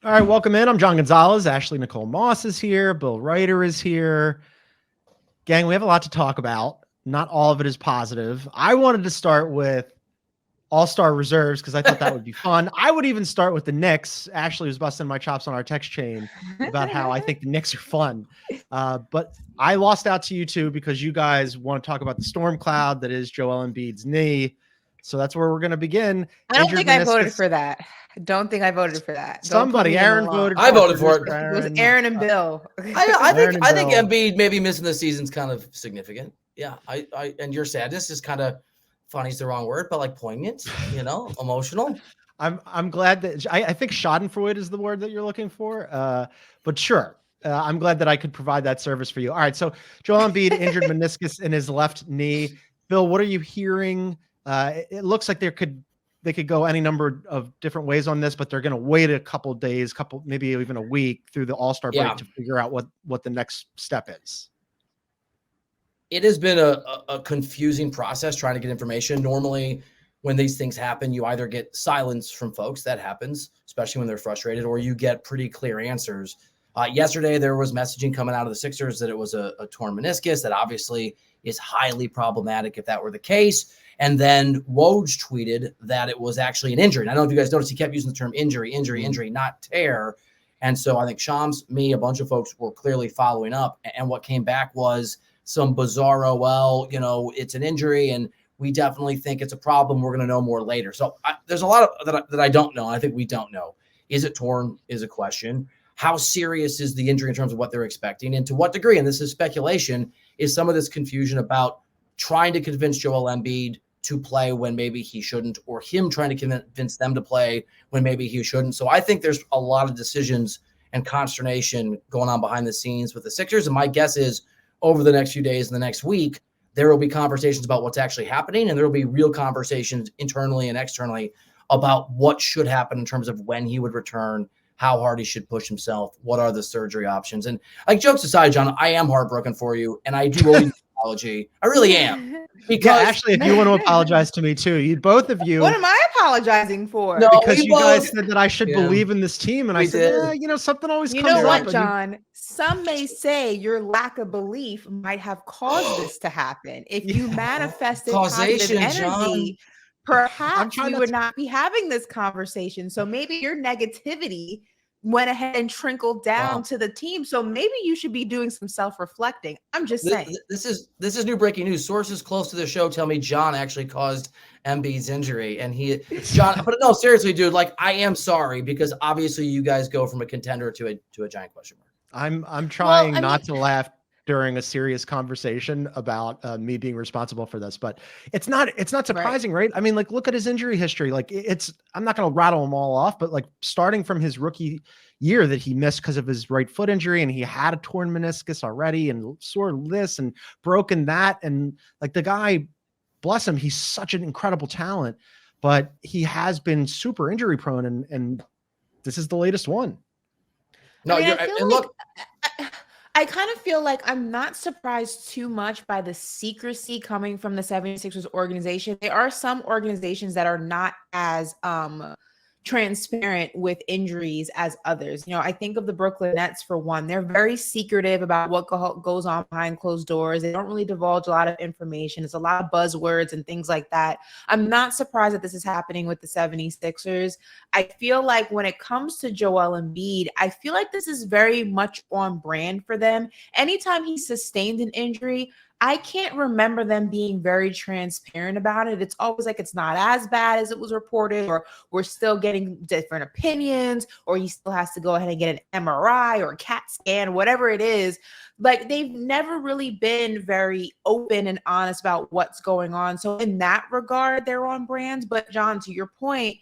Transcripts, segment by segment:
All right, welcome in. I'm John Gonzalez. Ashley Nicole Moss is here. Bill Reiter is here. Gang, we have a lot to talk about. Not all of it is positive. I wanted to start with all-star reserves because I thought that would be fun. I would even start with the Knicks. Ashley was busting my chops on our text chain about how I think the Knicks are fun. But I lost out to you two because you guys want to talk about the storm cloud that is Joel Embiid's knee. So that's where we're going to begin. I don't think I voted for that. Don't think I voted for that. Somebody, Aaron voted. I voted for it. It was Aaron and Bill. I think Embiid maybe missing the season's kind of significant. Yeah, and your sadness is kind of funny is the wrong word, but like poignant, emotional. I'm glad that I think schadenfreude is the word that you're looking for. But sure. I'm glad that I could provide that service for you. All right. So Joel Embiid injured meniscus in his left knee. Bill, what are you hearing? It looks like they could go any number of different ways on this, but they're going to wait a couple days, maybe even a week through the All-Star break to figure out what the next step is. It has been a confusing process trying to get information. Normally, when these things happen, you either get silence from folks. That happens, especially when they're frustrated, or you get pretty clear answers. Yesterday, there was messaging coming out of the Sixers that it was a torn meniscus. That obviously is highly problematic if that were the case. And then Woj tweeted that it was actually an injury. And I don't know if you guys noticed, he kept using the term injury, not tear. And so I think Shams, me, a bunch of folks were clearly following up. And what came back was some bizarro, it's an injury and we definitely think it's a problem. We're going to know more later. So there's a lot of that I don't know. And I think we don't know. Is it torn is a question. How serious is the injury in terms of what they're expecting? And to what degree, and this is speculation, is some of this confusion about trying to convince Joel Embiid to play when maybe he shouldn't, or him trying to convince them to play when maybe he shouldn't. So I think there's a lot of decisions and consternation going on behind the scenes with the Sixers. And my guess is over the next few days and the next week, there will be conversations about what's actually happening. And there will be real conversations internally and externally about what should happen in terms of when he would return, how hard he should push himself, what are the surgery options. And like, jokes aside, John, I am heartbroken for you. And I do owe you an apology. I really am. Because actually, if you want to apologize to me too, both of you. What am I apologizing for? No, because you guys said that I should believe in this team, and I said, something always comes up. You know what, John? Some may say your lack of belief might have caused this to happen. If you manifested positive energy, John, perhaps we would not be having this conversation. So maybe your negativity went ahead and trickled down to the team. So maybe you should be doing some self-reflecting. I'm just saying. This is new breaking news. Sources close to the show tell me John actually caused Embiid's injury. And but no, seriously, dude, like I am sorry because obviously you guys go from a contender to a giant question mark. I'm trying not to laugh during a serious conversation about me being responsible for this, but it's not surprising, right? I mean, like, look at his injury history. Like I'm not going to rattle them all off, but like starting from his rookie year that he missed because of his right foot injury, and he had a torn meniscus already and sore this and broken that. And like the guy, bless him, he's such an incredible talent, but he has been super injury prone. And this is the latest one. No, I kind of feel like I'm not surprised too much by the secrecy coming from the 76ers organization. There are some organizations that are not as transparent with injuries as others. I think of the Brooklyn Nets for one. They're very secretive about what goes on behind closed doors. They don't really divulge a lot of information. It's a lot of buzzwords and things like that. I'm not surprised that this is happening with the 76ers. I feel like when it comes to Joel Embiid, I feel like this is very much on brand for them. Anytime he sustained an injury, I can't remember them being very transparent about it. It's always like it's not as bad as it was reported, or we're still getting different opinions, or he still has to go ahead and get an MRI or a CAT scan, whatever it is. Like they've never really been very open and honest about what's going on. So in that regard, they're on brand. But John, to your point,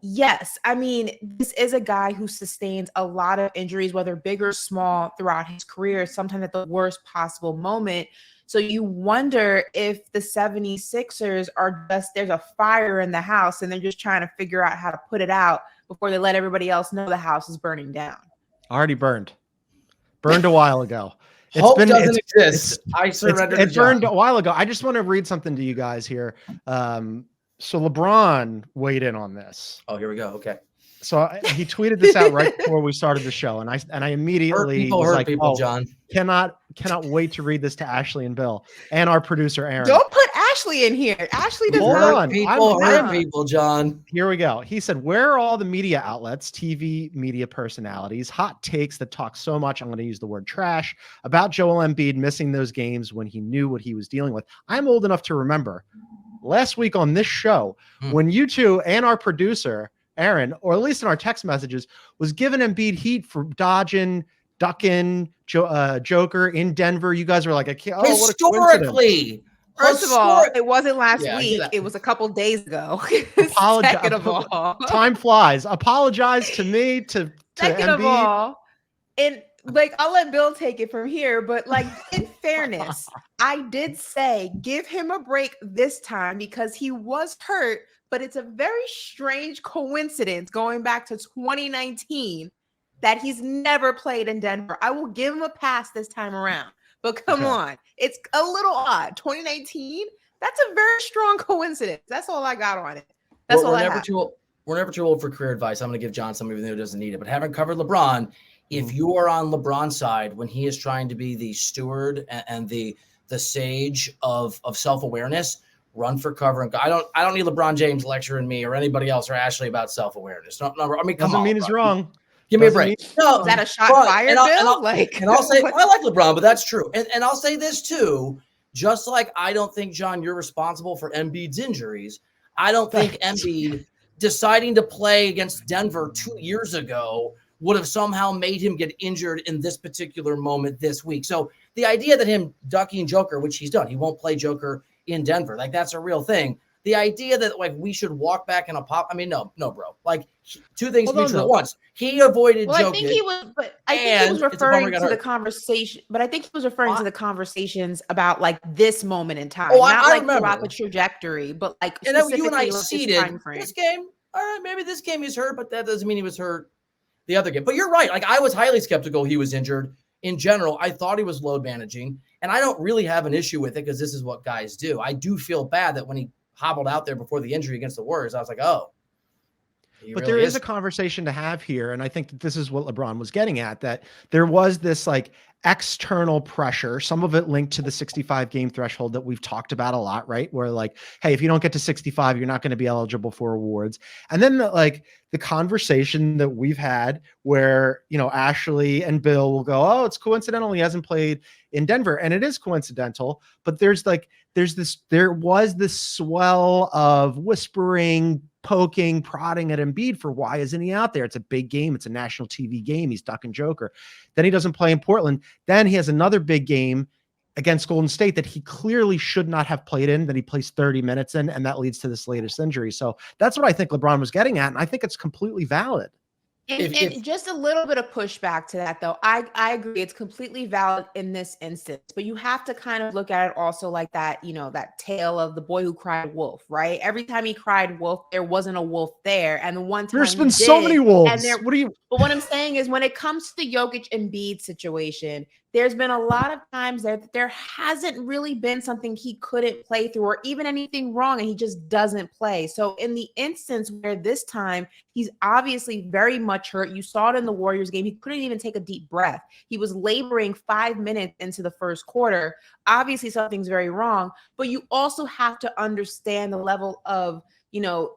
yes, I mean, this is a guy who sustains a lot of injuries, whether big or small, throughout his career, sometimes at the worst possible moment. So you wonder if the 76ers are just, there's a fire in the house and they're just trying to figure out how to put it out before they let everybody else know the house is burning down. Already burned a while ago. Hope doesn't exist. I surrendered. It burned a while ago. I just want to read something to you guys here. So LeBron weighed in on this. Oh, here we go. Okay. he tweeted this out right before we started the show, and I immediately was like, people, "Oh, John. cannot wait to read this to Ashley and Bill and our producer Aaron." Don't put Ashley in here. Ashley does Hold not. on. Hurt people, John. Here we go. He said, "Where are all the media outlets, TV media personalities, hot takes that talk so much, I'm going to use the word trash, about Joel Embiid missing those games when he knew what he was dealing with?" I'm old enough to remember last week on this show when you two and our producer Aaron, or at least in our text messages, was giving Embiid heat for ducking Joker in Denver. You guys were like, "Oh, historically." First of all, it wasn't last week. It was a couple days ago. Second of all, time flies. Apologize to me, to Second Embiid. Of all, and like, I'll let Bill take it from here, but like, in fairness, I did say give him a break this time because he was hurt, but it's a very strange coincidence going back to 2019 that he's never played in Denver. I will give him a pass this time around. But come on, it's a little odd. 2019, that's a very strong coincidence. That's all I got on it. That's all I have. We're never too old for career advice. I'm going to give John some, even though he doesn't need it. But having covered LeBron, if you are on LeBron's side when he is trying to be the steward and the sage of self-awareness, run for cover. And I don't need LeBron James lecturing me or anybody else or Ashley about self-awareness. No, I mean, come doesn't on, mean he's wrong. Give me a break. No, is that a shot fired, Bill? And I'll say, I like LeBron, but that's true. And I'll say this too, just like I don't think, John, you're responsible for Embiid's injuries. I don't think Embiid deciding to play against Denver 2 years ago would have somehow made him get injured in this particular moment this week. So the idea that him ducking Joker, which he's done, he won't play Joker in Denver. Like, that's a real thing. The idea that like we should walk back in a pop. I mean, no, bro. Like, two things mutual at once. He avoided Jokic. I think he was referring to the conversation. But I think he was referring to the conversations about like this moment in time, not like throughout the trajectory, but like you and I seeded this game. All right, maybe this game he's hurt, but that doesn't mean he was hurt the other game. But you're right. Like, I was highly skeptical he was injured. In general, I thought he was load managing, and I don't really have an issue with it because this is what guys do. I do feel bad that when he hobbled out there before the injury against the Warriors, I was like, oh. But there is a conversation to have here, and I think that this is what LeBron was getting at, that there was this like external pressure, some of it linked to the 65 game threshold that we've talked about a lot, right? Where like, hey, if you don't get to 65, you're not going to be eligible for awards. And then the conversation that we've had where, Ashley and Bill will go, oh, it's coincidental he hasn't played in Denver. And it is coincidental, but there was this swell of whispering, poking, prodding at Embiid for why isn't he out there? It's a big game. It's a national TV game. He's ducking Joker. Then he doesn't play in Portland. Then he has another big game against Golden State that he clearly should not have played in, that he plays 30 minutes in, and that leads to this latest injury. So that's what I think LeBron was getting at, and I think it's completely valid. And just a little bit of pushback to that, though. I agree. It's completely valid in this instance, but you have to kind of look at it also like that, that tale of the boy who cried wolf, right? Every time he cried wolf, there wasn't a wolf there. And the one time there's been so many wolves. But what I'm saying is when it comes to the Jokic Embiid situation, there's been a lot of times that there hasn't really been something he couldn't play through or even anything wrong, and he just doesn't play. So in the instance where this time he's obviously very much hurt, you saw it in the Warriors game, he couldn't even take a deep breath. He was laboring 5 minutes into the first quarter. Obviously something's very wrong, but you also have to understand the level of,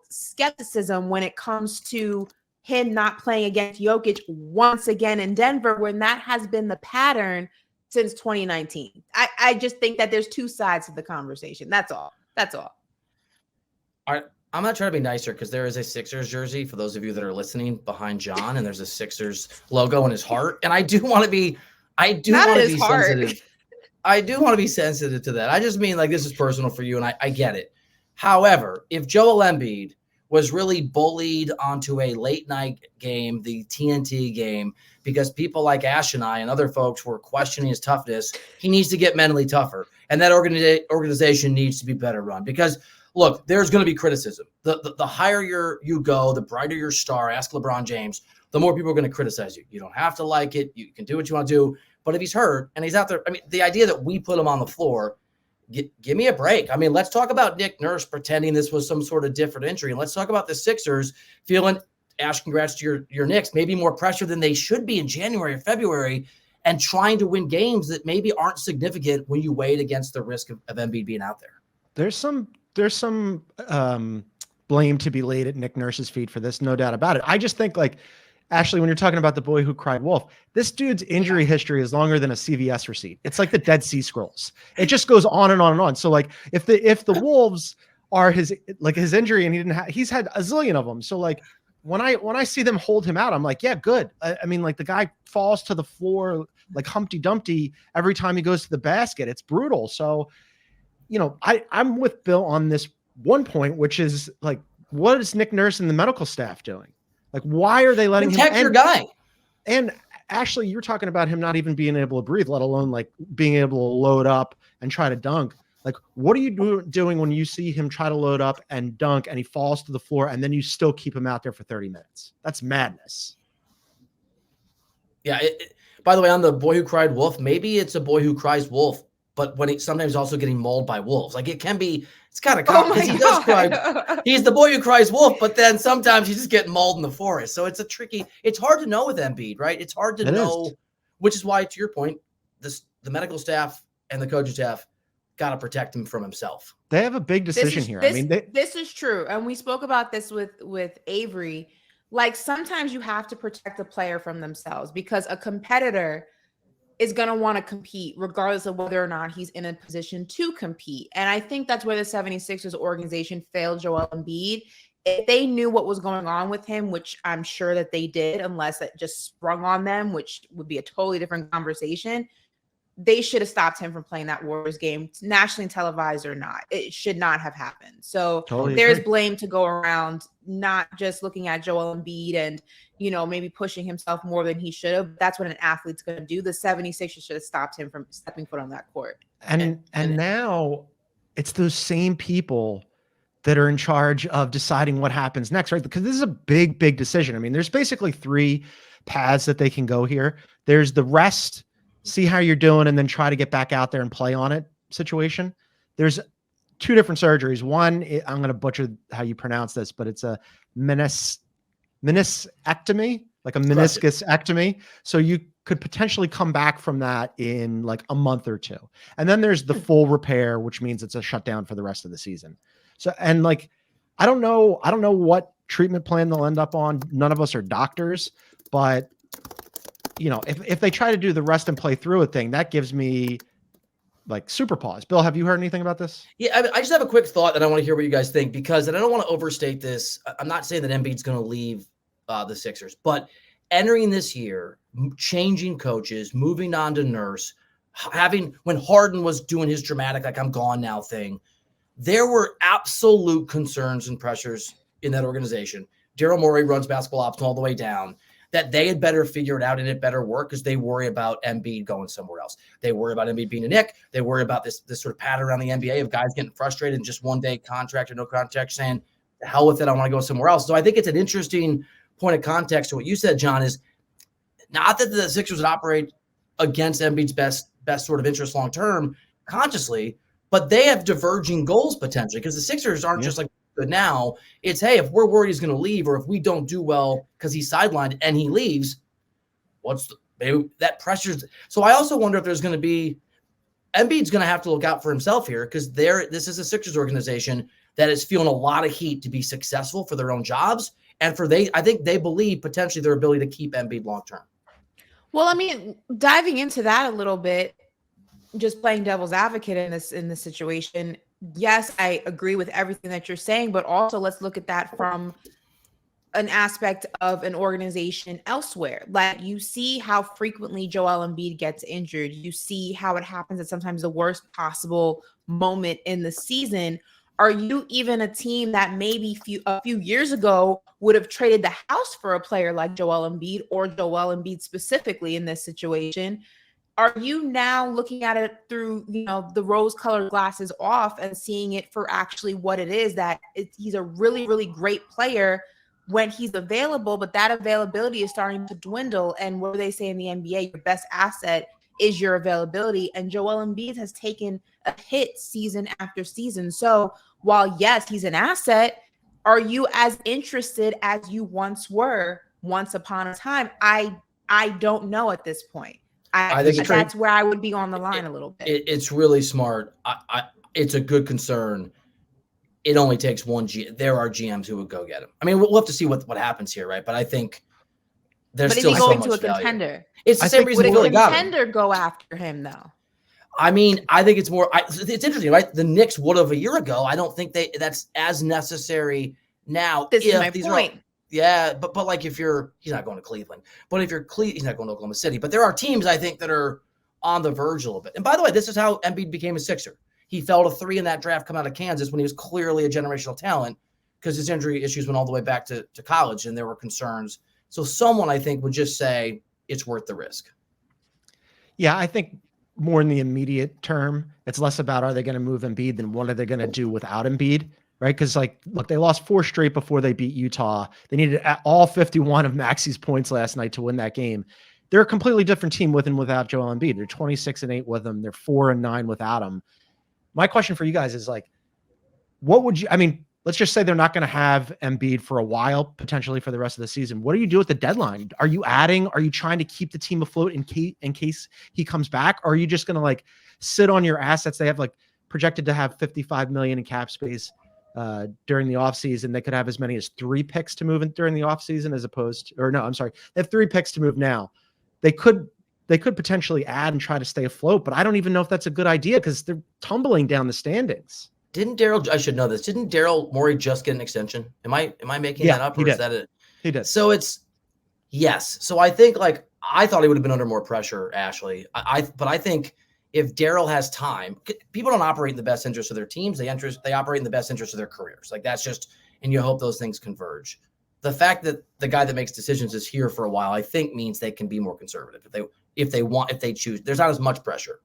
skepticism when it comes to him not playing against Jokic once again in Denver, when that has been the pattern since 2019. I just think that there's two sides to the conversation. That's all. All right. I'm not trying to be nicer because there is a Sixers jersey for those of you that are listening behind John, and there's a Sixers logo in his heart. And I do want to be sensitive. I do want to be sensitive to that. I just mean like this is personal for you, and I get it. However, if Joel Embiid was really bullied onto a late night game, the TNT game, because people like Ash and I and other folks were questioning his toughness, he needs to get mentally tougher. And that organization needs to be better run because, look, there's going to be criticism. The higher you go, the brighter your star, ask LeBron James, the more people are going to criticize you. You don't have to like it. You can do what you want to do. But if he's hurt and he's out there, I mean, the idea that we put him on the floor, give me a break. I mean, let's talk about Nick Nurse pretending this was some sort of different injury. And let's talk about the Sixers feeling Ash, congrats to your Knicks, maybe more pressure than they should be in January or February, and trying to win games that maybe aren't significant when you weigh it against the risk of Embiid being out there. There's some blame to be laid at Nick Nurse's feet for this, no doubt about it. I just think, like, Ashley, when you're talking about the boy who cried wolf, this dude's injury history is longer than a CVS receipt. It's like the Dead Sea Scrolls. It just goes on and on and on. So like if the Wolves are his injury and he's had a zillion of them. So like when I see them hold him out, I'm like, yeah, good. I mean, like, the guy falls to the floor like Humpty Dumpty every time he goes to the basket. It's brutal. So, you know, I'm with Bill on this one point, which is like, what is Nick Nurse and the medical staff doing? Like, why are they letting him protect your guy? And actually, you're talking about him not even being able to breathe, let alone like being able to load up and try to dunk. Like, what are you doing when you see him try to load up and dunk and he falls to the floor and then you still keep him out there for 30 minutes? That's madness. Yeah. By the way, on the boy who cried wolf, maybe it's a boy who cries wolf, but when sometimes also getting mauled by wolves. Like, it can be, it's kind of because he does cry. He's the boy who cries wolf, but then sometimes he's just getting mauled in the forest. So it's hard to know with Embiid, right? It's hard to know, which is why, to your point, the medical staff and the coaching staff got to protect him from himself. They have a big decision here. This is true. And we spoke about this with Avery. Like, sometimes you have to protect a player from themselves, because a competitor is going to want to compete regardless of whether or not he's in a position to compete. And I think that's where the 76ers organization failed Joel Embiid. If they knew what was going on with him, which I'm sure that they did, unless it just sprung on them, which would be a totally different conversation, they should have stopped him from playing that Warriors game, nationally televised or not. It should not have happened. So there's blame to go around, not just looking at Joel Embiid and, you know, maybe pushing himself more than he should have. That's what an athlete's going to do. The 76ers should have stopped him from stepping foot on that court. And now it's those same people that are in charge of deciding what happens next, right? Because this is a big, big decision. I mean, there's basically 3 paths that they can go here. There's the rest, see how you're doing, and then try to get back out there and play on it situation. There's 2 different surgeries. One, I'm going to butcher how you pronounce this, but it's a meniscectomy, like a meniscusectomy. So you could potentially come back from that in like a month or 2. And then there's the full repair, which means it's a shutdown for the rest of the season. So, and like, I don't know what treatment plan they'll end up on. None of us are doctors, but you know, if they try to do the rest and play through a thing, that gives me like super pause. Bill, have you heard anything about this? Yeah, I just have a quick thought and I want to hear what you guys think, because, and I don't want to overstate this. I'm not saying that Embiid's going to leave the Sixers, but entering this year, changing coaches, moving on to Nurse, when Harden was doing his dramatic, like, I'm gone now thing, there were absolute concerns and pressures in that organization. Daryl Morey runs basketball ops all the way down, that they had better figure it out and it better work, because they worry about Embiid going somewhere else. They worry about Embiid being a Knick. They worry about this sort of pattern around the NBA of guys getting frustrated and just one-day contract or no contract saying, the hell with it, I want to go somewhere else. So I think it's an interesting point of context to what you said, John, is not that the Sixers would operate against Embiid's best sort of interest long-term consciously, but they have diverging goals potentially, because the Sixers aren't just like, good now. It's, hey, if we're worried he's going to leave, or if we don't do well because he's sidelined and he leaves, maybe that pressures. So I also wonder if there's going to be, Embiid's going to have to look out for himself here, because this is a Sixers organization that is feeling a lot of heat to be successful for their own jobs. And I think they believe potentially their ability to keep Embiid long-term. Well, I mean, diving into that a little bit, just playing devil's advocate in this situation. Yes, I agree with everything that you're saying, but also let's look at that from an aspect of an organization elsewhere. Like, you see how frequently Joel Embiid gets injured. You see how it happens at sometimes the worst possible moment in the season. Are you even a team that maybe a few years ago would have traded the house for a player like Joel Embiid, or Joel Embiid specifically in this situation? Are you now looking at it through, you know, the rose-colored glasses off and seeing it for actually what it is, that he's a really, really great player when he's available, but that availability is starting to dwindle. And what do they say in the NBA? Your best asset is your availability. And Joel Embiid has taken a hit season after season. So while, yes, he's an asset, Are you as interested as you once were once upon a time? I don't know at this point. I think That's where I would be on the line a little bit. It's really smart. It's a good concern. It only takes one There are GMs who would go get him. I mean, we'll have to see what happens here, right? But I think there's still so much value. But is he going to a contender? It's the same reason Philly got him. Would a contender go after him, though? I mean, I think it's more. It's interesting, right? The Knicks would have a year ago. I don't think that's as necessary now. This is my point. But like if he's not going to Cleveland. But if you're he's not going to Oklahoma City. But there are teams I think that are on the verge a little bit. And by the way, this is how Embiid became a Sixer. He fell to 3 in that draft coming out of Kansas when he was clearly a generational talent because his injury issues went all the way back to college and there were concerns. So someone I think would just say it's worth the risk. Yeah, I think more in the immediate term, it's less about are they going to move Embiid than what are they going to do without Embiid, right? Because look, they lost 4 straight before they beat Utah. They needed all 51 of Maxi's points last night to win that game. They're a completely different team with and without Joel Embiid. They're 26-8 with him. They're 4-9 without him. My question for you guys is what would you, let's just say they're not going to have Embiid for a while, potentially for the rest of the season. What do you do at the deadline? Are you trying to keep the team afloat in case he comes back? Or are you just going to sit on your assets? They have projected to have $55 million in cap space during the offseason. They could have as many as 3 picks to move in during the offseason they have 3 picks to move now. They could potentially add and try to stay afloat, but I don't even know if that's a good idea because they're tumbling down the standings. I should know this. Didn't Daryl Morey just get an extension? Am I making that up? Or is that it? He did. So yes. So I think I thought he would have been under more pressure, Ashley. But I think if Daryl has time, people don't operate in the best interest of their teams. They operate in the best interest of their careers. That's just, and you hope those things converge. The fact that the guy that makes decisions is here for a while, I think means they can be more conservative if they choose. There's not as much pressure.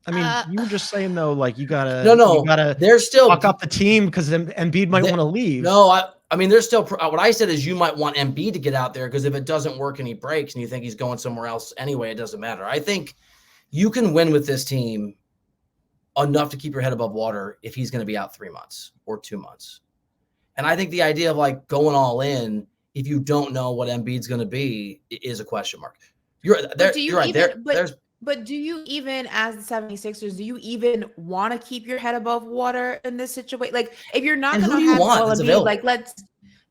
You were just saying though, you gotta there's still fuck up the team because Embiid might want to leave. No, there's still what I said is you might want Embiid to get out there because if it doesn't work and he breaks and you think he's going somewhere else anyway, it doesn't matter. I think you can win with this team enough to keep your head above water if he's going to be out 3 months or 2 months. And I think the idea of going all in if you don't know what Embiid's going to be is a question mark. You're right. But do you even, as the 76ers, do you even want to keep your head above water in this situation? If you're not going to have Joel Embiid,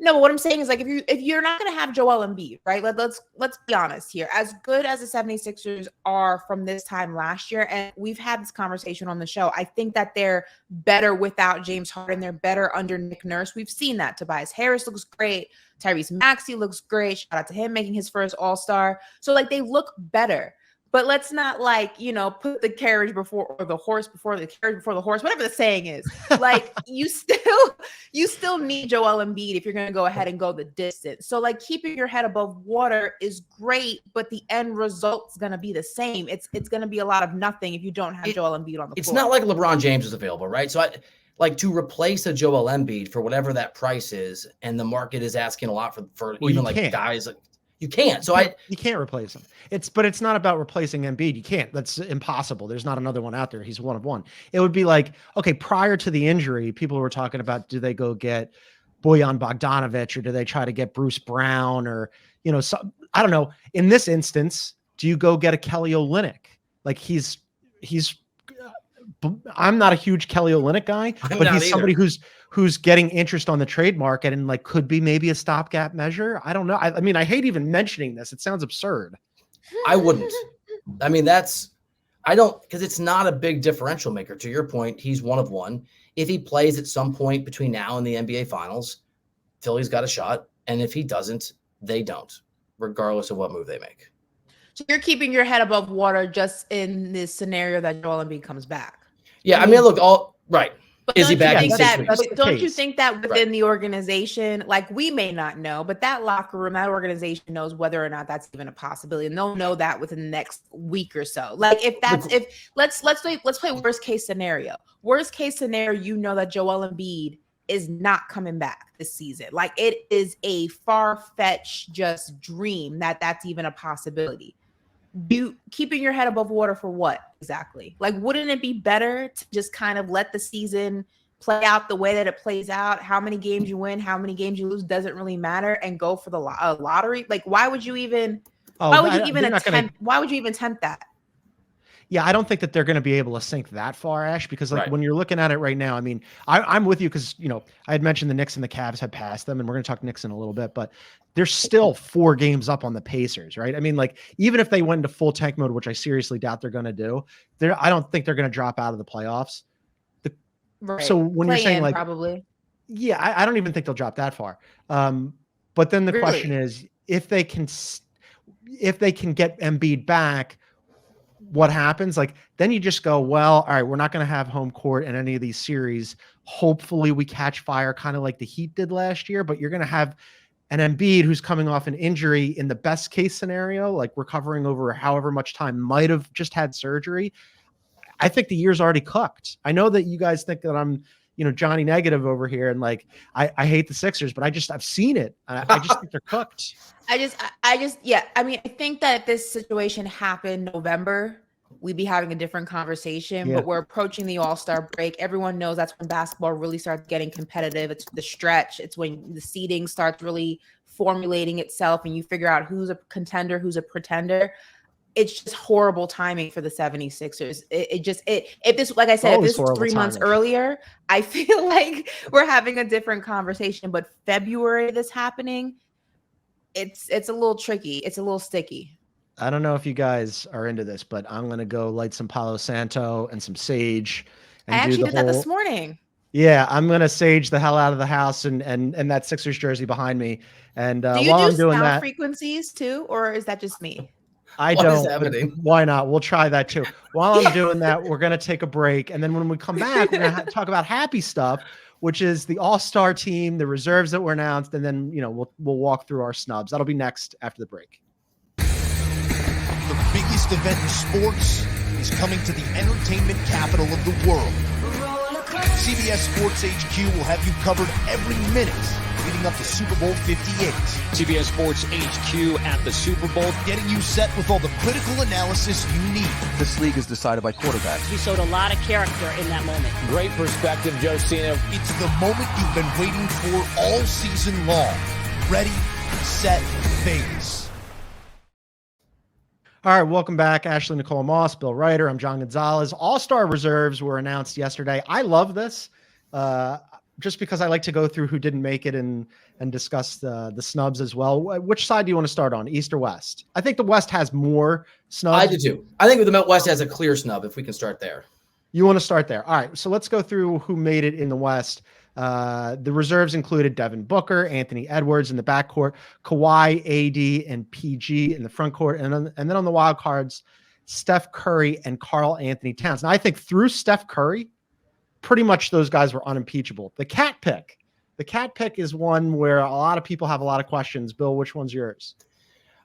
but what I'm saying is if you're not going to have Joel Embiid, right? Let's be honest here. As good as the 76ers are from this time last year, and we've had this conversation on the show, I think that they're better without James Harden. They're better under Nick Nurse. We've seen that. Tobias Harris looks great. Tyrese Maxey looks great. Shout out to him making his first All-Star. So they look better. But let's not put the carriage before or the horse before the carriage before the horse, whatever the saying is. You still need Joel Embiid if you're going to go ahead and go the distance. So keeping your head above water is great, but the end result's going to be the same. It's going to be a lot of nothing if you don't have Joel Embiid on the floor. It's not like LeBron James is available, right? So to replace a Joel Embiid for whatever that price is, and the market is asking a lot for even guys you can't. So you can't replace him. But it's not about replacing Embiid. You can't. That's impossible. There's not another one out there. He's one of one. It would be okay, prior to the injury, people were talking about, do they go get Bojan Bogdanovic or do they try to get Bruce Brown or, I don't know. In this instance, do you go get a Kelly Olynyk? I'm not a huge Kelly Olynyk guy, but he's somebody who's getting interest on the trade market and could be maybe a stopgap measure. I don't know. I hate even mentioning this. It sounds absurd. I wouldn't. Because it's not a big differential maker. To your point, he's one of one. If he plays at some point between now and the NBA Finals, Philly's got a shot. And if he doesn't, they don't, regardless of what move they make. So you're keeping your head above water just in this scenario that Joel Embiid comes back. Yeah, look, all right. But is he back in 6 weeks? Don't you think that within the organization, we may not know, but that locker room, that organization knows whether or not that's even a possibility, and they'll know that within the next week or so. Let's play worst case scenario. Worst case scenario, that Joel Embiid is not coming back this season. It is a far-fetched just dream that's even a possibility. You keeping your head above water for what exactly? Wouldn't it be better to just kind of let the season play out the way that it plays out. How many games you win, how many games you lose doesn't really matter, and go for the lottery. Like, why would you even attempt that? Yeah, I don't think that they're going to be able to sink that far, Ash, because like Right. when you're looking at it right now, I mean, I'm with you because, I had mentioned the Knicks and the Cavs had passed them, and we're going to talk Knicks in a little bit, but they're still 4 games up on the Pacers, right? I mean, like, even if they went into full tank mode, which I seriously doubt they're going to do, I don't think they're going to drop out of the playoffs. Right. So when you're saying like, probably, yeah, I don't even think they'll drop that far. But then the question is, if they can get Embiid back, what happens? Like, then you just go, well, all right, we're not going to have home court in any of these series. Hopefully we catch fire, kind of like the Heat did last year, but you're going to have an Embiid who's coming off an injury in the best case scenario, like recovering over however much time, might have just had surgery. I think the year's already cooked. I know that you guys think that I'm, Johnny negative over here. And like, I hate the Sixers, but I've seen it. I just think they're cooked. Yeah. I mean, I think that if this situation happened November, we'd be having a different conversation, Yeah. But we're approaching the All-Star break. Everyone knows that's when basketball really starts getting competitive. It's the stretch. It's when the seeding starts really formulating itself and you figure out who's a contender, who's a pretender. It's just horrible timing for the 76ers. If this, like I said, if this was 3 months earlier, I feel like we're having a different conversation. But February, this happening, it's a little tricky. It's a little sticky. I don't know if you guys are into this, but I'm going to go light some Palo Santo and some sage. And I actually did that this morning. Yeah, I'm going to sage the hell out of the house and that Sixers jersey behind me. And do you while do I'm doing sound that, frequencies too, or is that just me? I don't. Why not? We'll try that too. While I'm doing that, we're going to take a break. And then when we come back, we're going to talk about happy stuff, which is the All-Star team, the reserves that were announced. And then, we'll walk through our snubs. That'll be next after the break. The biggest event in sports is coming to the entertainment capital of the world. CBS Sports HQ will have you covered every minute leading up to Super Bowl 58. CBS Sports HQ at the Super Bowl, getting you set with all the critical analysis you need. This league is decided by quarterbacks. He showed a lot of character in that moment. Great perspective, Josina. It's the moment you've been waiting for all season long. Ready, set, Vegas. All right, welcome back. Ashley, Nicole Moss, Bill Reiter. I'm John Gonzalez. All-Star reserves were announced yesterday. I love this just because I like to go through who didn't make it and discuss the snubs as well. Which side do you want to start on, East or West? I think the West has more snubs. I do too. I think the West has a clear snub, if we can start there. You want to start there. All right, so let's go through who made it in the West. The reserves included Devin Booker, Anthony Edwards in the backcourt, Kawhi, AD, and PG in the front court, and then on the wild cards, Steph Curry and Karl Anthony Towns. Now, I think through Steph Curry, pretty much those guys were unimpeachable. The cat pick is one where a lot of people have a lot of questions. Bill, which one's yours?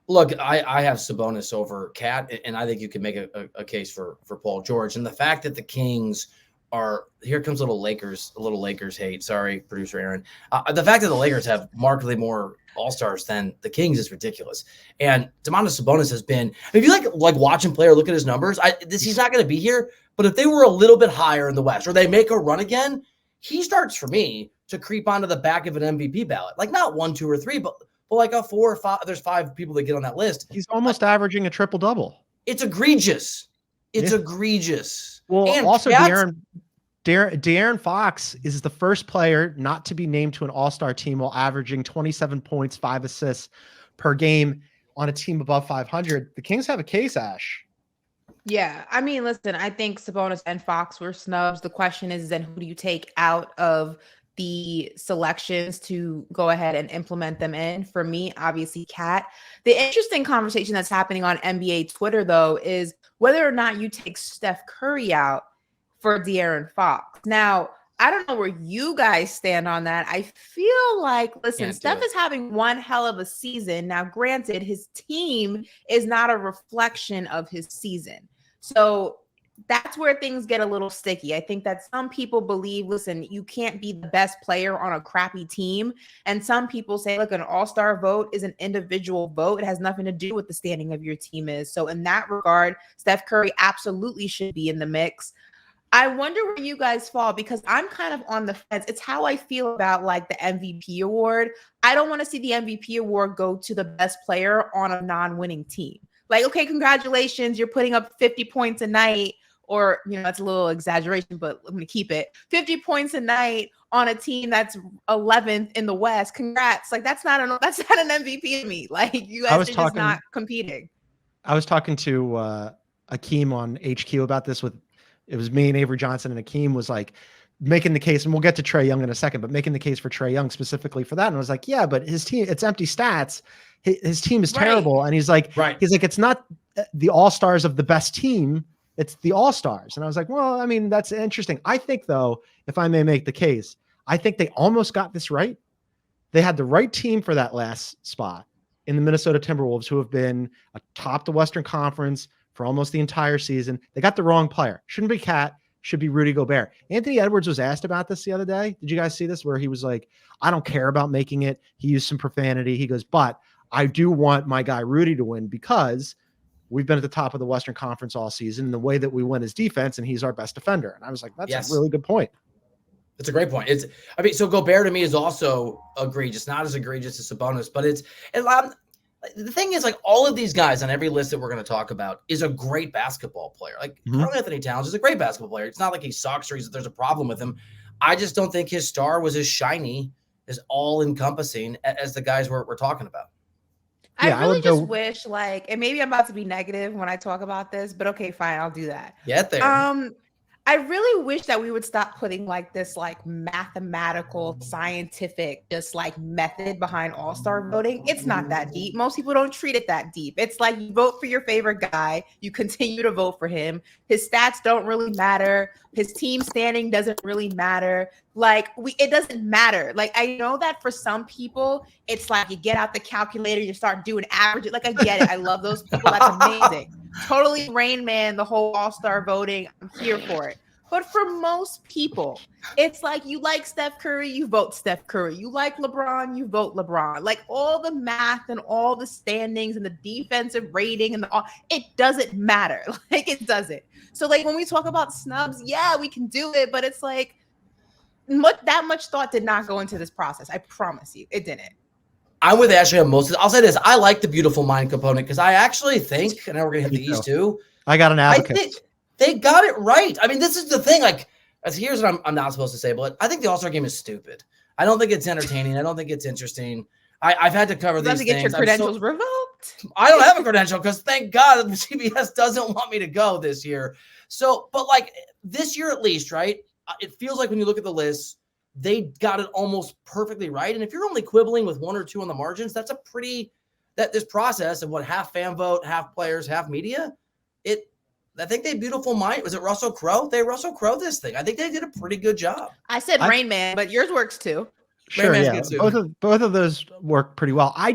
Look, I have Sabonis over Cat, and I think you can make a case for Paul George. And the fact that the Kings are here comes a little Lakers hate. Sorry, producer Aaron. The fact that the Lakers have markedly more All-Stars than the Kings is ridiculous. And Domantas Sabonis has been. If you like watch him play or look at his numbers, he's not going to be here. But if they were a little bit higher in the West or they make a run again, he starts for me to creep onto the back of an MVP ballot. Like not 1, 2, or 3, but like a 4 or 5. There's 5 people that get on that list. He's almost averaging a triple-double. It's egregious. It's egregious. Well, and also De'Aaron Fox is the first player not to be named to an All-Star team while averaging 27 points, 5 assists per game on a team above 500. The Kings have a case, Ash. Yeah, I mean, listen, I think Sabonis and Fox were snubs. The question is then who do you take out of the selections to go ahead and implement them in? For me, obviously, Cat. The interesting conversation that's happening on NBA Twitter, though, is whether or not you take Steph Curry out for De'Aaron Fox. Now, I don't know where you guys stand on that. I feel like, listen, Steph is having one hell of a season. Now, granted, his team is not a reflection of his season. So that's where things get a little sticky. I think that some people believe, listen, you can't be the best player on a crappy team. And some people say, look, an all-star vote is an individual vote. It has nothing to do with the standing of your team is. So in that regard, Steph Curry absolutely should be in the mix. I wonder where you guys fall because I'm kind of on the fence. It's how I feel about like the MVP award. I don't want to see the MVP award go to the best player on a non-winning team. Like, okay, congratulations, you're putting up 50 points a night, or that's a little exaggeration, but I'm gonna keep it 50 points a night on a team that's 11th in the West. Congrats! Like that's not an MVP to me. Like you guys are just not competing. I was talking to Akeem on HQ about this. It was me and Avery Johnson, and Akeem was like making the case, and we'll get to Trae Young in a second, but making the case for Trae Young specifically for that. And I was like, yeah, but his team, it's empty stats. His team is terrible. And he's like, it's not the all-stars of the best team. It's the all-stars. And I was like, well, I mean, that's interesting. I think though, if I may make the case, I think they almost got this right. They had the right team for that last spot in the Minnesota Timberwolves, who have been atop the Western Conference for almost the entire season. They got the wrong player. Shouldn't be Cat, should be Rudy Gobert. Anthony Edwards was asked about this the other day. Did you guys see this? Where he was like, I don't care about making it. He used some profanity. He goes, but I do want my guy Rudy to win because we've been at the top of the Western Conference all season. And the way that we win is defense, and he's our best defender. And I was like, that's a really good point. It's a great point. So Gobert to me is also egregious, not as egregious as Sabonis, but the thing is, like, all of these guys on every list that we're going to talk about is a great basketball player. Like Karl Anthony Towns is a great basketball player. It's not like he sucks or there's a problem with him. I just don't think his star was as shiny, as all encompassing as the guys we're talking about. I really just wish, like, and maybe I'm about to be negative when I talk about this, but okay, fine, I'll do that. Get there. I really wish that we would stop putting like this like mathematical, scientific, just like method behind all-star voting. It's not that deep. Most people don't treat it that deep. It's like you vote for your favorite guy, you continue to vote for him. His stats don't really matter. His team standing doesn't really matter. Like it doesn't matter. Like I know that for some people, it's like you get out the calculator, you start doing averages. Like I get it. I love those people. That's amazing. Totally Rain Man, the whole all-star voting. I'm here for it. But for most people, it's like you like Steph Curry, you vote Steph Curry. You like LeBron, you vote LeBron. Like all the math and all the standings and the defensive rating and it doesn't matter. Like it doesn't. So like when we talk about snubs, yeah, we can do it, but it's like that much thought did not go into this process. I promise you, it didn't. I'm with Ashley on most of it. I'll say this. I like the beautiful mind component because I actually think, and now we're going to hit the East too. I got an advocate. I think they got it right. I mean, this is the thing. Like, here's what I'm not supposed to say, but I think the All-Star game is stupid. I don't think it's entertaining. I don't think it's interesting. I've had to cover these things. Get your credentials revoked. I don't have a credential because thank God CBS doesn't want me to go this year. So, but like this year at least, right? It feels like when you look at the list, they got it almost perfectly right. And if you're only quibbling with one or two on the margins, that's this process of half fan vote, half players, half media. I think they beautiful mind. Was it Russell Crowe? They Russell Crowe this thing. I think they did a pretty good job. I said Rain Man, but yours works too. Sure, yeah. Both of those work pretty well. I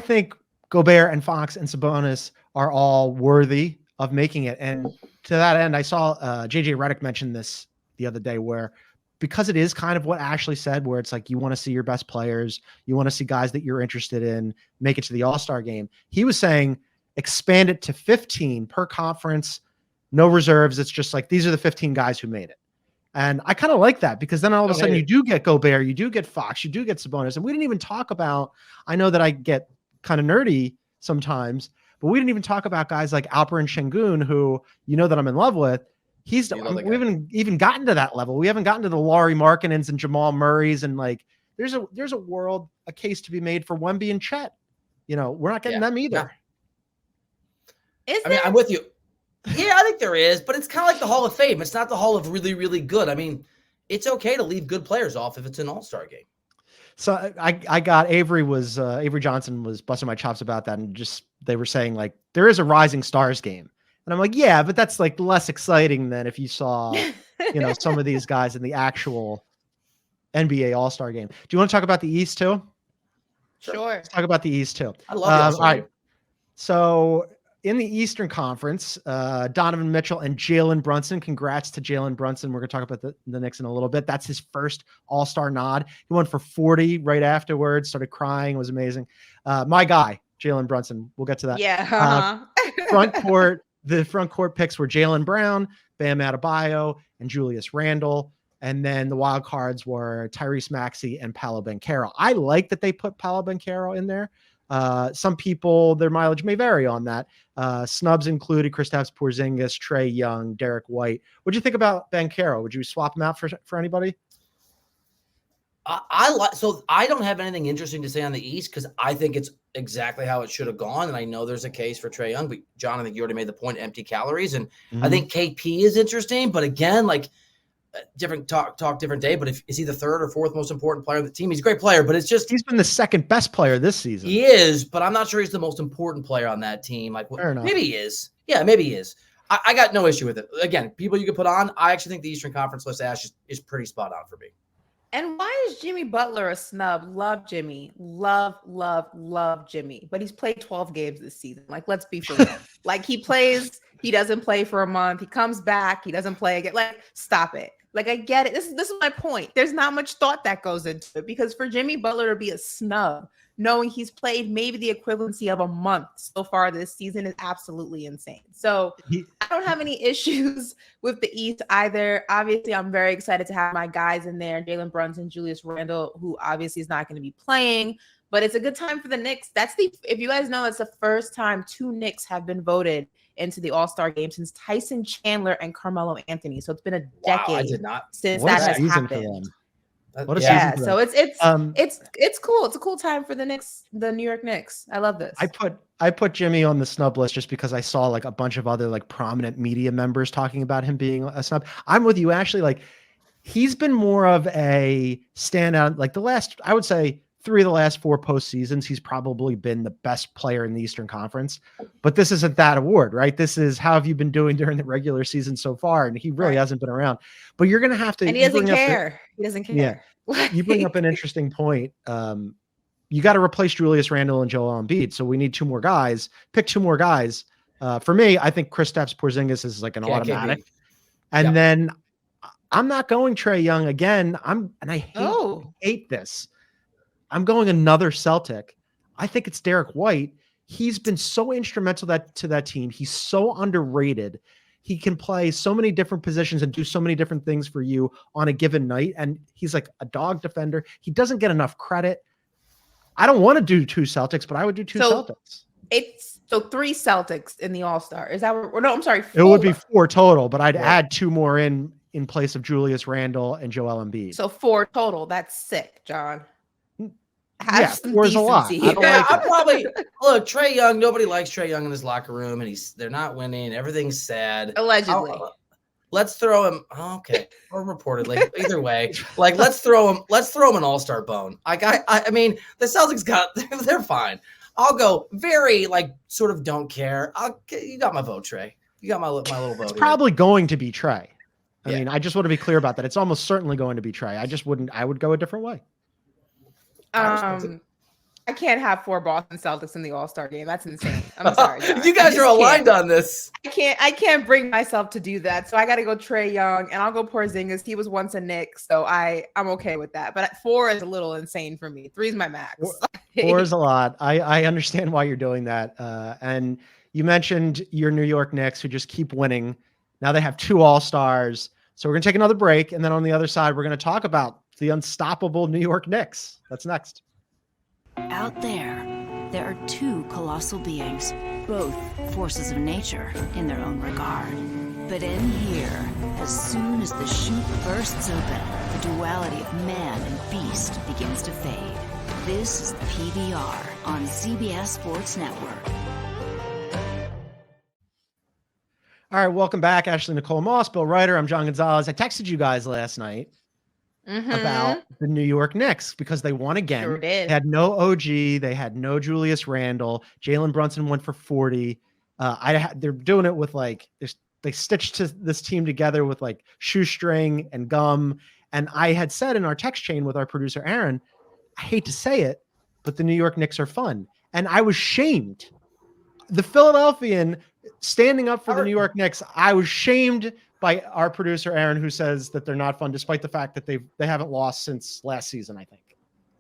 think Gobert and Fox and Sabonis are all worthy of making it. And to that end, I saw JJ Redick mention this the other day, where because it is kind of what Ashley said, where it's like you want to see your best players, you want to see guys that you're interested in make it to the All-Star game. He was saying expand it to 15 per conference, no reserves. It's just like these are the 15 guys who made it. And I kind of like that because then all of a sudden you do get Gobert, you do get Fox, you do get Sabonis. And we didn't even talk about, I know that I get kind of nerdy sometimes, but we didn't even talk about guys like Alperen Şengün, who that I'm in love with. We haven't even gotten to that level. We haven't gotten to the Lauri Markkanens and Jamal Murrays. And like, there's a case to be made for Wemby and Chet. We're not getting them either. I'm with you. Yeah, I think there is, but it's kind of like the Hall of Fame. It's not the Hall of really, really good. I mean, it's okay to leave good players off if it's an all-star game. So I got Avery Johnson was busting my chops about that. And they were saying like, there is a Rising Stars game. And I'm like, yeah, but that's like less exciting than if you saw, some of these guys in the actual NBA All-Star game. Do you want to talk about the East too? Sure. Let's talk about the East too. I love it. All right. So in the Eastern Conference, Donovan Mitchell and Jalen Brunson. Congrats to Jalen Brunson. We're going to talk about the Knicks in a little bit. That's his first All-Star nod. He went for 40 right afterwards, started crying. It was amazing. My guy, Jalen Brunson. We'll get to that. Yeah. Front court, The front court picks were Jaylen Brown, Bam Adebayo, and Julius Randle. And then the wild cards were Tyrese Maxey and Paolo Banchero. I like that they put Paolo Banchero in there. Some people, their mileage may vary on that. Snubs included Kristaps Porzingis, Trae Young, Derek White. What'd you think about Banchero? Would you swap him out for anybody? So I don't have anything interesting to say on the East because I think it's exactly how it should have gone. And I know there's a case for Trae Young, but John, I think you already made the point, empty calories. And I think KP is interesting, but again, like different different day. But is he the third or fourth most important player of the team? He's a great player, but it's just, he's been the second best player this season. He is, but I'm not sure he's the most important player on that team. Like maybe he is. Yeah, maybe he is. I got no issue with it. Again, people you could put on. I actually think the Eastern Conference list, Ash, is pretty spot on for me. And why is Jimmy Butler a snub? Love Jimmy. Love Jimmy. But he's played 12 games this season. Like, let's be for real. Like, he plays, he doesn't play for a month. He comes back, he doesn't play again. Like, stop it. Like, I get it. This is my point. There's not much thought that goes into it because for Jimmy Butler to be a snub, knowing he's played maybe the equivalency of a month so far this season is absolutely insane. So I don't have any issues with the East either. Obviously, I'm very excited to have my guys in there, Jalen Brunson, Julius Randle, who obviously is not going to be playing, but it's a good time for the Knicks. If you guys know, it's the first time 2 Knicks have been voted into the All-Star game since Tyson Chandler and Carmelo Anthony. So it's been a decade since that has happened. What a season so it's cool. It's a cool time for the Knicks, the New York Knicks. I love this. I put Jimmy on the snub list just because I saw like a bunch of other like prominent media members talking about him being a snub. I'm with you, Ashley. Like he's been more of a standout. Like I would say 3 of the last 4 postseasons, he's probably been the best player in the Eastern Conference. But this isn't that award, right? This is how have you been doing during the regular season so far? And he really hasn't been around. But you're going to have to. And he doesn't care. He doesn't care. Yeah. You bring up an interesting point. You got to replace Julius Randle and Joel Embiid. So we need 2 more guys. Pick 2 more guys. For me, I think Kristaps Porzingis is like an automatic. And then I'm not going Trae Young again. I hate this. I'm going another Celtic. I think it's Derek White. He's been so instrumental to that team. He's so underrated. He can play so many different positions and do so many different things for you on a given night. And he's like a dog defender. He doesn't get enough credit. I don't want to do 2 Celtics, but I would do 2 Celtics. It's 3 Celtics in the All-Star. Is that what? No, I'm sorry. 4. It would be 4 total, but I'd add 2 more in place of Julius Randle and Joel Embiid. So 4 total. That's sick, John. Yeah, 4 is a lot. I don't like I'm probably look Trae Young. Nobody likes Trae Young in his locker room, and they're not winning. Everything's sad. Allegedly. Let's throw him. Okay, or reportedly. Either way, like let's throw him an All-Star bone. I mean, the Celtics they're fine. I'll go very like sort of don't care. You got my vote, Trae. You got my little vote. It's probably going to be Trae. I mean, I just want to be clear about that. It's almost certainly going to be Trae. I would go a different way. I can't have 4 Boston Celtics in the All-Star game. That's insane. I'm sorry, John. You guys are aligned on this. I can't bring myself to do that. So I got to go Trae Young, and I'll go Porzingis. He was once a Knick, so I'm okay with that. But 4 is a little insane for me. 3 is my max. 4 is a lot. I understand why you're doing that. And you mentioned your New York Knicks who just keep winning. Now they have 2 All-Stars. So we're going to take another break, and then on the other side, we're going to talk about the unstoppable New York Knicks. That's next. Out there are 2 colossal beings, both forces of nature in their own regard. But in here, as soon as the chute bursts open, the duality of man and beast begins to fade. This is the PBR on CBS Sports Network. All right, welcome back, Ashley, Nicole Moss, Bill Reiter. I'm John Gonzalez. I texted you guys last night about the New York Knicks because they won again. Sure did. They had no OG. They had no Julius Randle. Jalen Brunson went for 40. They're doing it with like they stitched this team together with like shoestring and gum. And I had said in our text chain with our producer Aaron, I hate to say it, but the New York Knicks are fun. And I was shamed. The Philadelphian standing up for the New York Knicks, I was shamed by our producer Aaron, who says that they're not fun, despite the fact that they haven't lost since last season. I think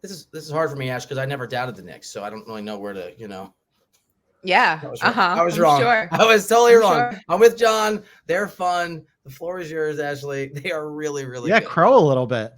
this is hard for me, Ash, because I never doubted the Knicks, so I don't really know where to Yeah. I was I'm wrong. sure. I was totally wrong. Sure. I'm with John. They're fun. The floor is yours, Ashley. They are really, really good. Crow a little bit.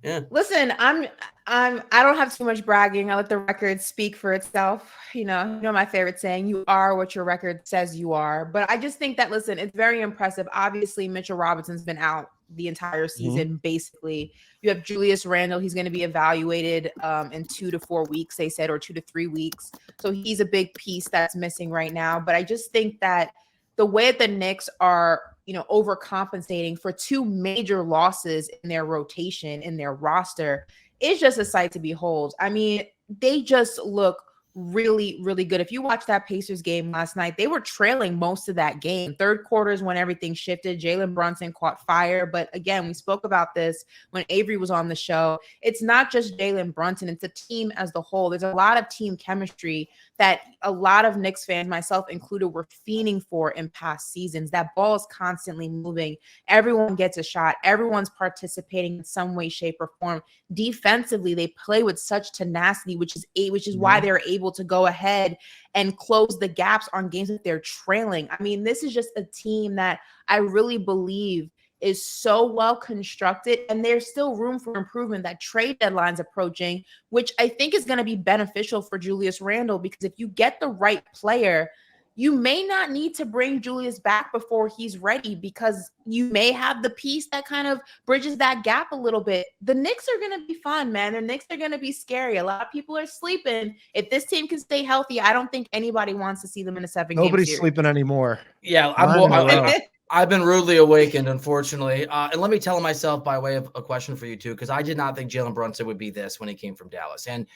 Yeah. Listen, I don't have too much bragging. I let the record speak for itself. You know my favorite saying, you are what your record says you are. But I just think that, listen, it's very impressive. Obviously, Mitchell Robinson's been out the entire season, basically. You have Julius Randle. He's going to be evaluated in 2 to 4 weeks, they said, or 2 to 3 weeks. So he's a big piece that's missing right now. But I just think that the way that the Knicks are, overcompensating for 2 major losses in their rotation, in their roster, is just a sight to behold. I mean, they just look really, really good. If you watch that Pacers game last night, they were trailing most of that game. Third quarter is when everything shifted. Jalen Brunson caught fire. But again, we spoke about this when Avery was on the show. It's not just Jalen Brunson. It's a team as the whole. There's a lot of team chemistry that a lot of Knicks fans, myself included, were fiending for in past seasons. That ball is constantly moving. Everyone gets a shot. Everyone's participating in some way, shape, or form. Defensively, they play with such tenacity, which is why they're able to go ahead and close the gaps on games that they're trailing. I mean, this is just a team that I really believe is so well constructed, and there's still room for improvement. That trade deadline's approaching, which I think is going to be beneficial for Julius Randle, because if you get the right player, you may not need to bring Julius back before he's ready, because you may have the piece that kind of bridges that gap a little bit. The Knicks are going to be fun, man. The Knicks are going to be scary. A lot of people are sleeping. If this team can stay healthy, I don't think anybody wants to see them in a 7-game series. Nobody's sleeping anymore. Yeah, I've been rudely awakened, unfortunately. And let me tell myself, by way of a question for you too, because I did not think Jalen Brunson would be this when he came from Dallas. And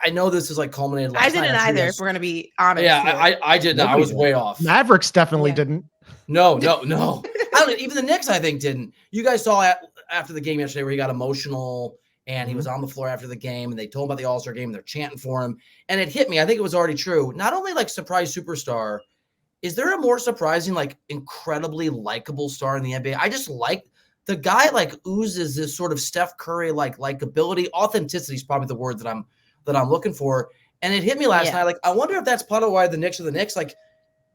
I know this is like culminated last night. I didn't either, if we're going to be honest. Yeah, I did not. I was way off. Mavericks definitely didn't. No. Even the Knicks, I think, didn't. You guys saw after the game yesterday where he got emotional and he was on the floor after the game, and they told him about the All-Star game and they're chanting for him. And it hit me. I think it was already true. Not only like surprise superstar, is there a more surprising, like incredibly likable star in the NBA? I just like the guy, like oozes this sort of Steph Curry like likability. Authenticity is probably the word that I'm looking for. And it hit me last night. Like, I wonder if that's part of why the Knicks are the Knicks. Like,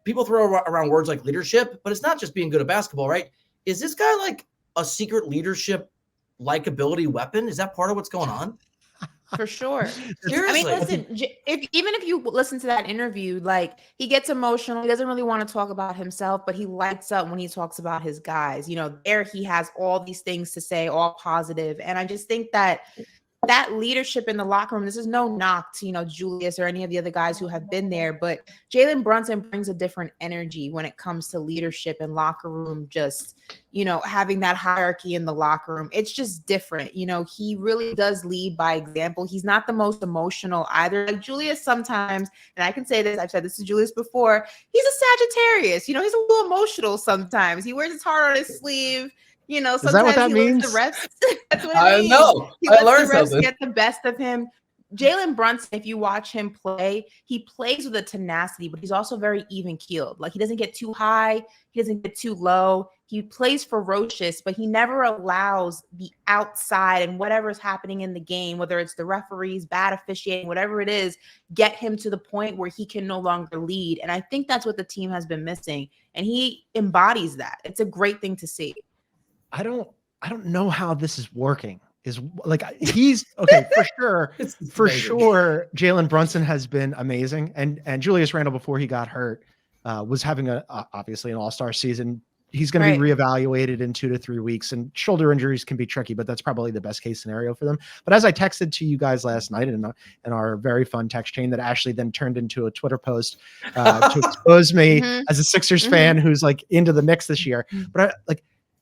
people throw around words like leadership, but it's not just being good at basketball, right? Is this guy like a secret leadership likability weapon? Is that part of what's going on? For sure. Seriously. I mean, listen, even if you listen to that interview, like, he gets emotional. He doesn't really want to talk about himself, but he lights up when he talks about his guys. There he has all these things to say, all positive. And I just think that leadership in the locker room, this is no knock to, Julius or any of the other guys who have been there, but Jalen Brunson brings a different energy when it comes to leadership and locker room, just, having that hierarchy in the locker room. It's just different. He really does lead by example. He's not the most emotional either. Like Julius sometimes, and I can say this, I've said this to Julius before, he's a Sagittarius. He's a little emotional sometimes. He wears his heart on his sleeve. Sometimes is that what that means? The refs. That's what I means. know. He lets I learned the refs something. get the best of him. Jalen Brunson, if you watch him play, he plays with a tenacity, but he's also very even keeled. Like, he doesn't get too high, he doesn't get too low. He plays ferocious, but he never allows the outside and whatever's happening in the game, whether it's the referees, bad officiating, whatever it is, get him to the point where he can no longer lead. And I think that's what the team has been missing. And he embodies that. It's a great thing to see. I don't know how this is working. Is like, he's okay for sure. For sure, Jalen Brunson has been amazing, and Julius Randle, before he got hurt, was having obviously an all-star season. He's going to be reevaluated in 2 to 3 weeks, and shoulder injuries can be tricky, but that's probably the best case scenario for them. But as I texted to you guys last night in our very fun text chain that Ashley then turned into a Twitter post to expose me as a Sixers fan who's like into the Knicks this year, but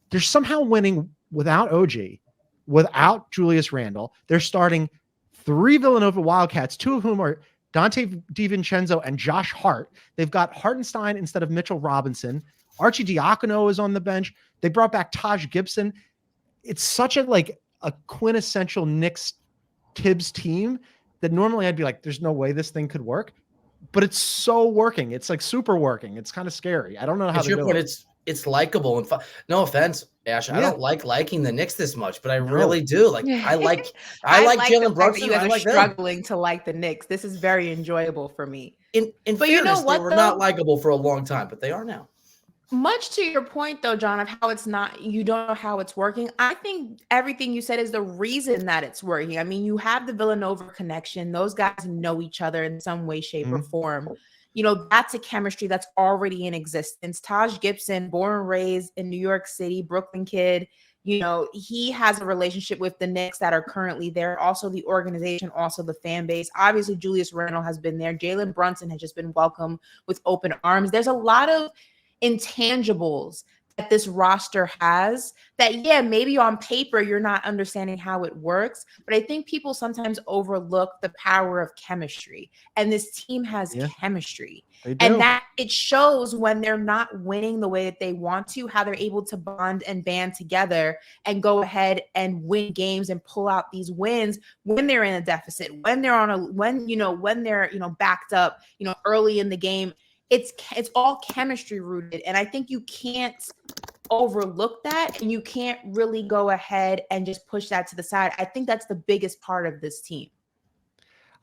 they're somehow winning without OG, without Julius Randle. They're starting 3 Villanova Wildcats, 2 of whom are Dante DiVincenzo and Josh Hart. They've got Hartenstein instead of Mitchell Robinson. Archie Diacono is on the bench. They brought back Taj Gibson. It's such a quintessential Knicks Tibbs team that normally I'd be like, there's no way this thing could work. But it's so working. It's like super working. It's kind of scary. I don't know how to do it. it's likable and fun. No offense, Ash. I don't liking the Knicks this much, but I No. really do. Like I like I like like Jalen the fact Brunson. that you guys I are like them. struggling to like the Knicks. This is very enjoyable for me. In But fairness, you know they what, were though? not likable for a long time, but they are now. Much to your point, though, John, of how it's not, you don't know how it's working. I think everything you said is the reason that it's working. I mean, you have the Villanova connection. Those guys know each other in some way, shape, or form. You know, that's a chemistry that's already in existence. Taj Gibson, born and raised in New York City, Brooklyn kid, you know, he has a relationship with the Knicks that are currently there. Also the organization, also the fan base. Obviously, Julius Randle has been there. Jalen Brunson has just been welcomed with open arms. There's a lot of intangibles that this roster has that, yeah, maybe on paper you're not understanding how it works, but I think people sometimes overlook the power of chemistry, and this team has chemistry, and that it shows when they're not winning the way that they want to, how they're able to bond and band together and go ahead and win games and pull out these wins when they're in a deficit, when they're backed up, early in the game. It's all chemistry rooted. And I think you can't overlook that, and you can't really go ahead and just push that to the side. I think that's the biggest part of this team.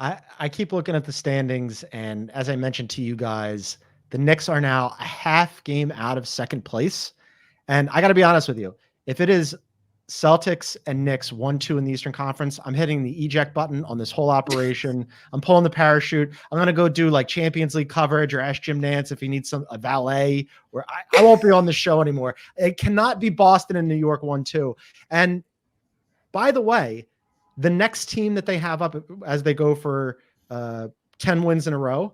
I keep looking at the standings, and as I mentioned to you guys, the Knicks are now a half game out of second place. And I got to be honest with you, if it is Celtics and Knicks 1-2 in the Eastern Conference, I'm hitting the eject button on this whole operation. I'm pulling the parachute. I'm going to go do like Champions League coverage, or ask Jim Nance if he needs a valet, where I won't be on the show anymore. It cannot be Boston and New York 1-2. And by the way, the next team that they have up as they go for 10 wins in a row,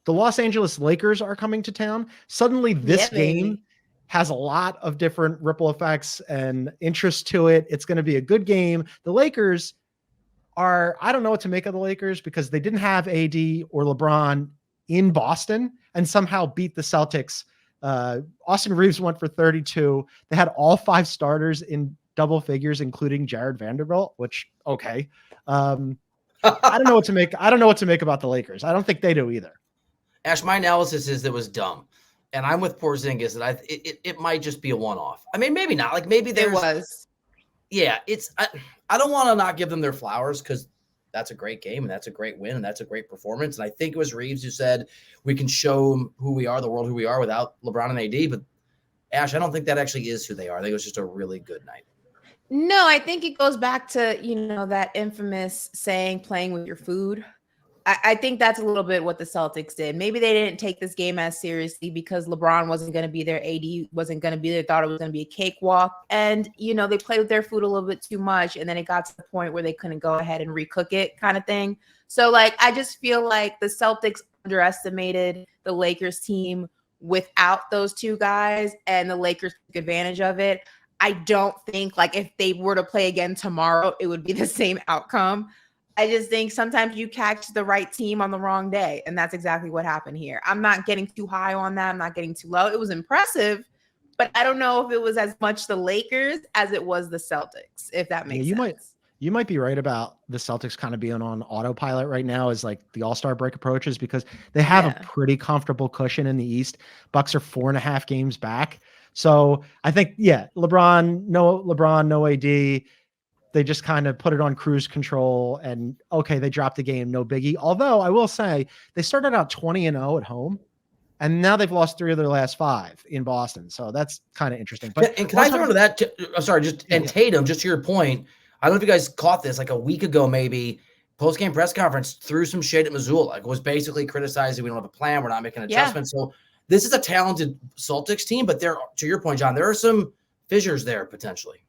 the Los Angeles Lakers are coming to town. Suddenly this game has a lot of different ripple effects and interest to it. It's going to be a good game. The Lakers are, I don't know what to make of the Lakers, because they didn't have AD or LeBron in Boston and somehow beat the Celtics. Austin Reeves went for 32. They had all 5 starters in double figures, including Jared Vanderbilt, which, okay. I don't know what to make. I don't know what to make about the Lakers. I don't think they do either. Ash, my analysis is that it was dumb. And I'm with Porzingis that it might just be a one-off. I mean, maybe not. Like maybe there was. Yeah, I don't want to not give them their flowers, because that's a great game and that's a great win and that's a great performance. And I think it was Reeves who said we can show who we are, the world who we are, without LeBron and AD. But Ash, I don't think that actually is who they are. I think it was just a really good night. No, I think it goes back to, that infamous saying, playing with your food. I think that's a little bit what the Celtics did. Maybe they didn't take this game as seriously because LeBron wasn't going to be there. AD wasn't going to be there. Thought it was going to be a cakewalk. And, they played with their food a little bit too much. And then it got to the point where they couldn't go ahead and recook it, kind of thing. So, I just feel like the Celtics underestimated the Lakers team without those two guys, and the Lakers took advantage of it. I don't think, if they were to play again tomorrow, it would be the same outcome. I just think sometimes you catch the right team on the wrong day, and that's exactly what happened here. I'm not getting too high on that. I'm not getting too low. It was impressive, but I don't know if it was as much the Lakers as it was the Celtics, if that makes sense. You might be right about the Celtics kind of being on autopilot right now as the All-Star break approaches, because they have a pretty comfortable cushion in the East. Bucks are 4.5 games back. So I think, LeBron, no AD. They just kind of put it on cruise control, and okay, they dropped the game, no biggie. Although I will say they started out 20-0 at home, and now they've lost 3 of their last 5 in Boston. So that's kind of interesting. But can I throw into that? Tatum, just to your point, I don't know if you guys caught this a week ago, maybe post-game press conference, threw some shade at Missoula. Was basically criticizing, we don't have a plan, we're not making adjustments. So this is a talented Celtics team, but to your point, John, there are some fissures there potentially.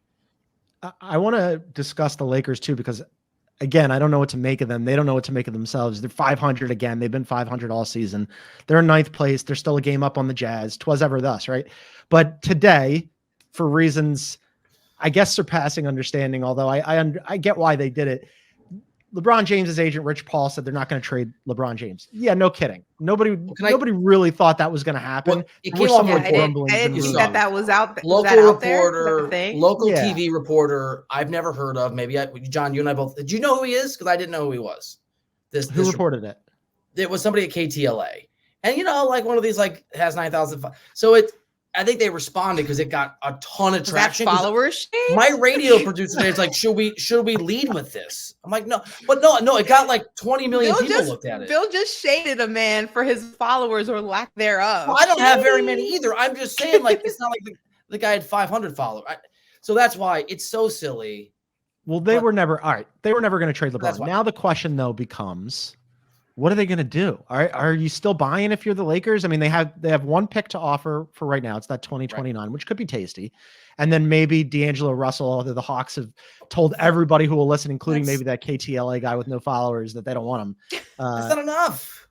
I want to discuss the Lakers too, because again, I don't know what to make of them. They don't know what to make of themselves. They're 500 again. They've been 500 all season. They're in 9th place. They're still a game up on the Jazz. 'Twas ever thus, right? But today, for reasons, I guess, surpassing understanding, although I get why they did it, LeBron James's agent, Rich Paul, said they're not going to trade LeBron James. Yeah, no kidding. Nobody really thought that was going to happen. It came off I didn't think that was out there. Local reporter, local TV reporter, I've never heard of. Maybe John, you and I both. Did you know who he is? Because I didn't know who he was. Who reported it? It was somebody at KTLA, and one of these has 9,000. So I think they responded because it got a ton of traction. Followers. My radio producer today is like, should we lead with this? I'm like, no, but no, it got like 20 million people looked at it. Bill just shaded a man for his followers or lack thereof. Well, I don't have very many either. I'm just saying, like, it's not like the guy had 500 followers. So that's why it's so silly. Well, they were never going to trade That's LeBron. why. Now the question though becomes, what are they going to do? Are you still buying if you're the Lakers? I mean, they have one pick to offer for right now. It's that 2029, which could be tasty. And then maybe D'Angelo Russell, although the Hawks have told everybody who will listen, including maybe that KTLA guy with no followers, that they don't want him. That's not enough.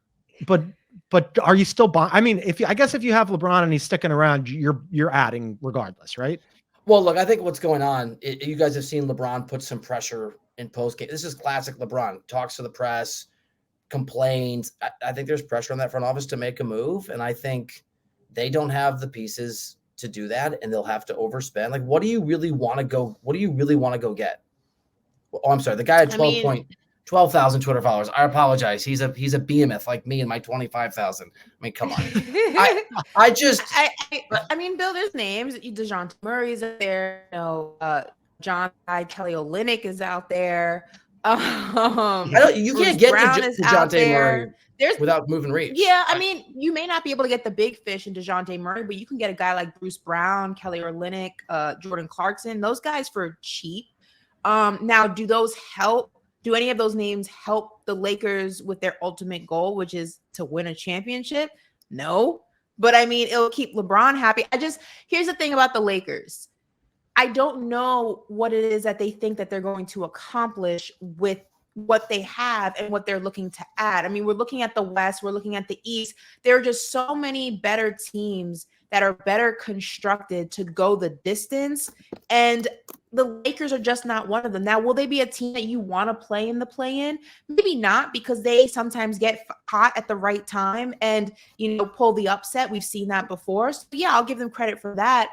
But are you still buying? I mean, if you have LeBron and he's sticking around, you're adding regardless, right? Well, look, I think what's going on, you guys have seen LeBron put some pressure in post game. This is classic LeBron. Talks to the press, complains. I think there's pressure on that front office to make a move, and I think they don't have the pieces to do that, and they'll have to overspend. Like, what do you really want to go get? Oh, I'm sorry. The guy had 12,000 Twitter followers. I apologize. He's a behemoth like me and my 25,000. I mean, come on. I mean, Bill, there's names. DeJounte Murray's out there. John Kelly Olynyk is out there. You can't get DeJounte Murray without moving Reeves. Yeah, I mean, you may not be able to get the big fish in DeJounte Murray, but you can get a guy like Bruce Brown, Kelly Olynyk, Jordan Clarkson, those guys for cheap. Now, do those help? Do any of those names help the Lakers with their ultimate goal, which is to win a championship? No. But I mean, it'll keep LeBron happy. Here's the thing about the Lakers. I don't know what it is that they think that they're going to accomplish with what they have and what they're looking to add. I mean, we're looking at the West, we're looking at the East. There are just so many better teams that are better constructed to go the distance. And the Lakers are just not one of them. Now, will they be a team that you want to play in the play-in? Maybe not, because they sometimes get hot at the right time and, pull the upset. We've seen that before. So yeah, I'll give them credit for that.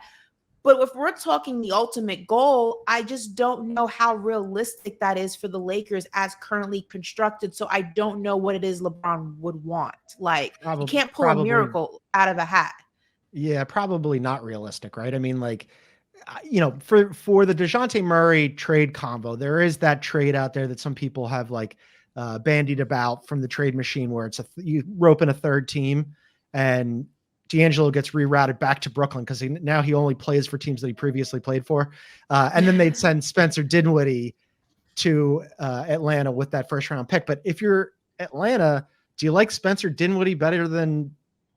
But if we're talking the ultimate goal, I just don't know how realistic that is for the Lakers as currently constructed. So I don't know what it is LeBron would want. Like, you can't pull a miracle out of a hat. Yeah, probably not realistic, right? I mean, like, for the DeJounte Murray trade combo, there is that trade out there that some people have bandied about from the trade machine, where it's you rope in a third team and D'Angelo gets rerouted back to Brooklyn because now he only plays for teams that he previously played for. And then they'd send Spencer Dinwiddie to Atlanta with that first round pick. But if you're Atlanta, do you like Spencer Dinwiddie better than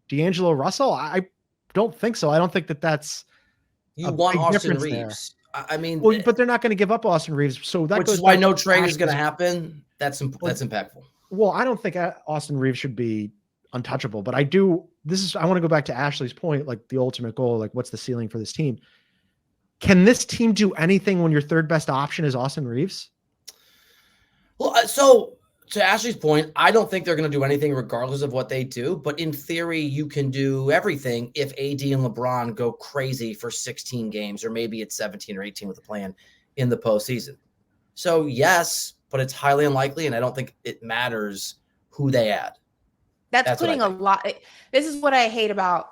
D'Angelo Russell? I don't think so. I don't think that's you want Austin Reeves. There. I mean, but they're not going to give up Austin Reeves. So that which is why no trade is going to happen. That's impactful. Well, I don't think Austin Reeves should be untouchable, but I want to go back to Ashley's point, like the ultimate goal, like what's the ceiling for this team? Can this team do anything when your third best option is Austin Reeves? Well, so to Ashley's point, I don't think they're going to do anything regardless of what they do, but in theory, you can do everything if AD and LeBron go crazy for 16 games, or maybe it's 17 or 18 with the plan in the postseason. So yes, but it's highly unlikely, and I don't think it matters who they add. That's putting a lot. This is what I hate about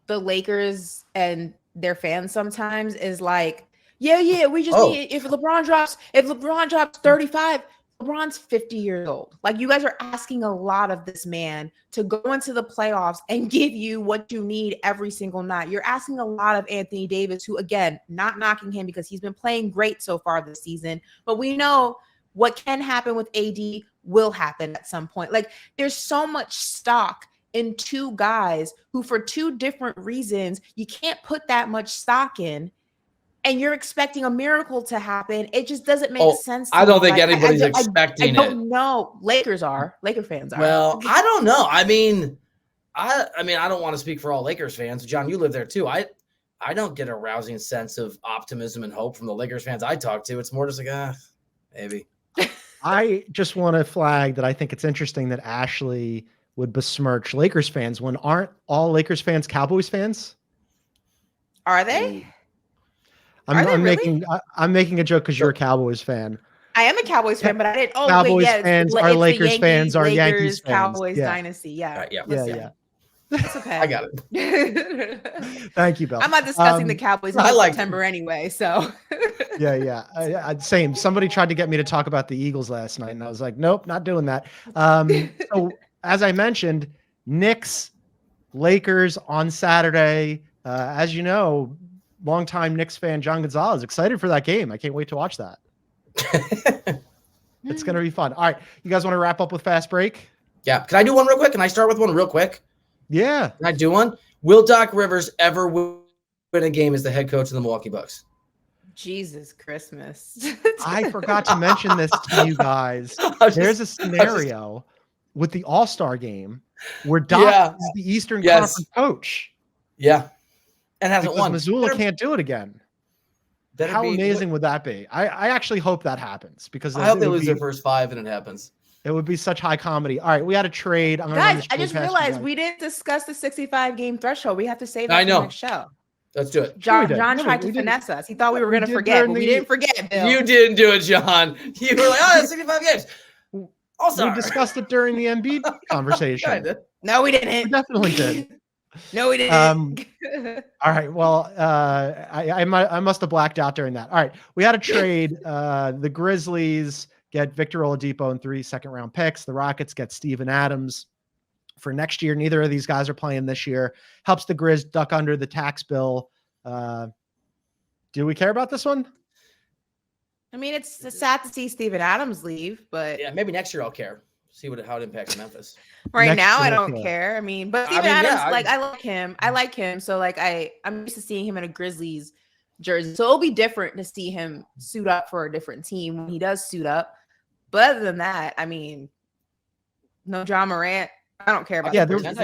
the Lakers and their fans sometimes is like, we just need, if LeBron drops 35, LeBron's 50 years old. Like, you guys are asking a lot of this man to go into the playoffs and give you what you need every single night. You're asking a lot of Anthony Davis, who, again, not knocking him because he's been playing great so far this season, but we know what can happen with AD will happen at some point. Like, there's so much stock in two guys who, for two different reasons, you can't put that much stock in, and you're expecting a miracle to happen. It just doesn't make sense. I don't think anybody's expecting it. I don't know. Laker fans are. Well, I don't know. I mean, I don't want to speak for all Lakers fans. John, you live there too. I don't get a rousing sense of optimism and hope from the Lakers fans I talk to. It's more just like, maybe. I just want to flag that I think it's interesting that Ashley would besmirch Lakers fans when aren't all Lakers fans Cowboys fans? Are they? I'm making a joke because you're a Cowboys fan. I am a Cowboys fan, but I didn't. Cowboys fans are Lakers fans, are Yankees fans. Cowboys dynasty. Yeah. Yeah. It's okay. I got it. Thank you, Bill. I'm not discussing the Cowboys until September anyway, so. Yeah. Same. Somebody tried to get me to talk about the Eagles last night, and I was like, nope, not doing that. So as I mentioned, Knicks, Lakers on Saturday. As you know, longtime Knicks fan John Gonzalez excited for that game. I can't wait to watch that. It's going to be fun. All right. You guys want to wrap up with fast break? Yeah. Can I do one real quick? Can I start with one real quick? Yeah. Can I do one? Will Doc Rivers ever win a game as the head coach of the Milwaukee Bucks? Jesus Christmas. I forgot to mention this to you guys. There's a scenario with the All-Star game where Doc is the Eastern Conference coach. Yeah. And hasn't won. Missoula can't do it again. How amazing would that be? I actually hope that happens because I hope they lose their first 5 and it happens. It would be such high comedy. All right, we had a trade. Guys, I just realized we didn't discuss the 65 game threshold. We have to save that for the next show. Let's do it. John tried to finesse us. He thought we were going to forget, but we didn't forget, Bill. You didn't do it, John. You were like, oh, it's 65 games. Also, we discussed it during the Embiid conversation. No, we didn't. We definitely did. No, we didn't. All right. Well, I must have blacked out during that. All right. We had a trade. The Grizzlies get Victor Oladipo and 3 second-round picks. The Rockets get Steven Adams for next year. Neither of these guys are playing this year. Helps the Grizz duck under the tax bill. Do we care about this one? I mean, it's sad to see Steven Adams leave, but yeah, maybe next year I'll care. See how it impacts Memphis. Right now, I don't care. I mean, but Steven Adams, I like him. I like him. So, I'm used to seeing him in a Grizzlies jersey. So it'll be different to see him suit up for a different team when he does suit up. But other than that, I mean, no John Morant. I don't care about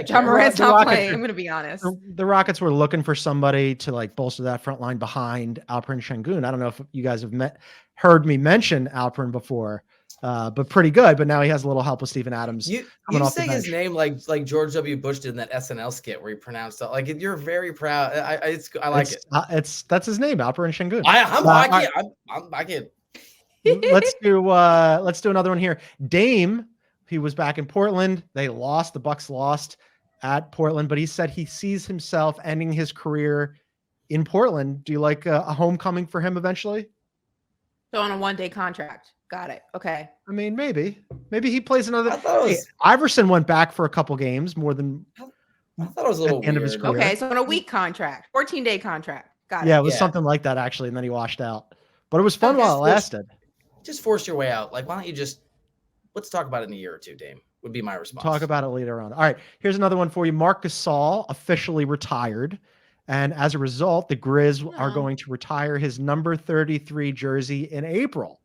John Morant's not playing. I'm going to be honest. The Rockets were looking for somebody to bolster that front line behind Alperen Şengün. I don't know if you guys have heard me mention Alperen before. But pretty good. But now he has a little help with Steven Adams. You say his name like George W. Bush did in that SNL skit where he pronounced it. You're very proud. I like it. That's his name, Alperen Şengün. I can't. Let's do another one here. Dame, he was back in Portland. They lost. The Bucks lost at Portland, but he said he sees himself ending his career in Portland. Do you like a homecoming for him eventually? So on a 1-day contract. Got it. Okay. I mean, maybe he plays another. Iverson went back for a couple games more than. I thought it was a little end of his career. Okay, so on a week contract, 14-day contract. Got it. Yeah, it was something like that actually, and then he washed out. But it was fun while it lasted. Just force your way out. Why don't you let's talk about it in a year or two, Dame? Would be my response. Talk about it later on. All right, here's another one for you. Marc Gasol officially retired. And as a result, the Grizz are going to retire his number 33 jersey in April.